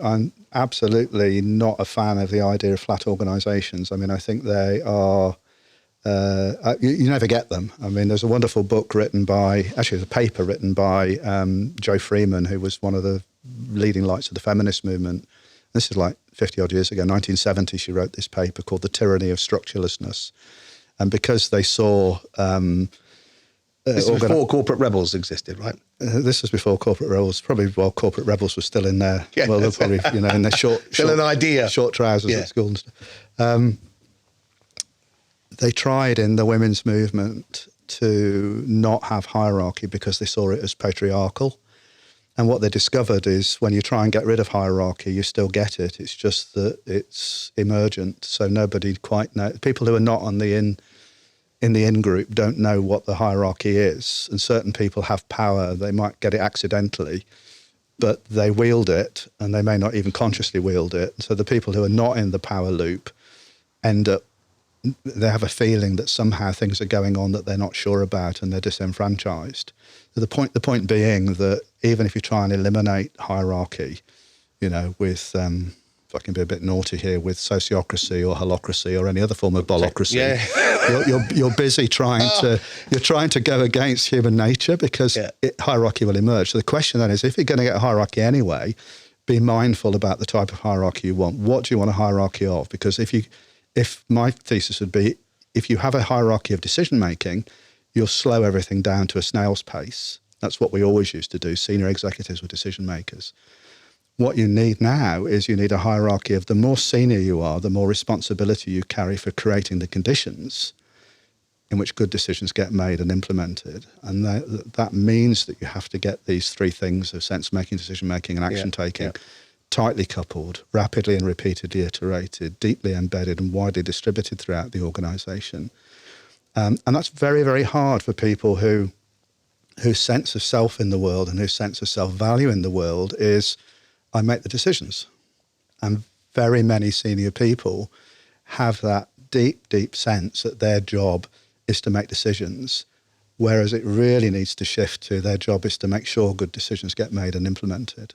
I'm absolutely not a fan of the idea of flat organisations. I mean, I think they are, you never get them. I mean, there's a wonderful book written by, actually there's a paper written by Jo Freeman, who was one of the leading lights of the feminist movement. This is like 50 odd years ago, 1970, she wrote this paper called The Tyranny of Structurelessness. And because they saw... this was before corporate rebels existed, right? This was before corporate rebels, probably while corporate rebels were still in their, well, they're probably, in their still an idea. Short trousers at school and stuff. They tried in the women's movement to not have hierarchy because they saw it as patriarchal. And what they discovered is when you try and get rid of hierarchy, you still get it. It's just that it's emergent. So nobody quite knows. People who are not on the in the in-group don't know what the hierarchy is. And certain people have power. They might get it accidentally, but they wield it, and they may not even consciously wield it. So the people who are not in the power loop end up, they have a feeling that somehow things are going on that they're not sure about, and they're disenfranchised. So the point being that even if you try and eliminate hierarchy, with, if I can be a bit naughty here, with sociocracy or holocracy or any other form of bolocracy, you're busy trying to go against human nature because hierarchy will emerge. So the question then is, if you're going to get a hierarchy anyway, be mindful about the type of hierarchy you want. What do you want a hierarchy of? Because if my thesis would be, if you have a hierarchy of decision making, you'll slow everything down to a snail's pace. That's what we always used to do. Senior executives were decision makers. What you need now is you need a hierarchy of the more senior you are, the more responsibility you carry for creating the conditions in which good decisions get made and implemented. And that means that you have to get these three things of sense-making, decision-making and action-taking tightly coupled, rapidly and repeatedly iterated, deeply embedded and widely distributed throughout the organisation. And that's very, very hard for people whose sense of self in the world and whose sense of self-value in the world is, I make the decisions. And very many senior people have that deep, deep sense that their job is to make decisions, whereas it really needs to shift to their job is to make sure good decisions get made and implemented.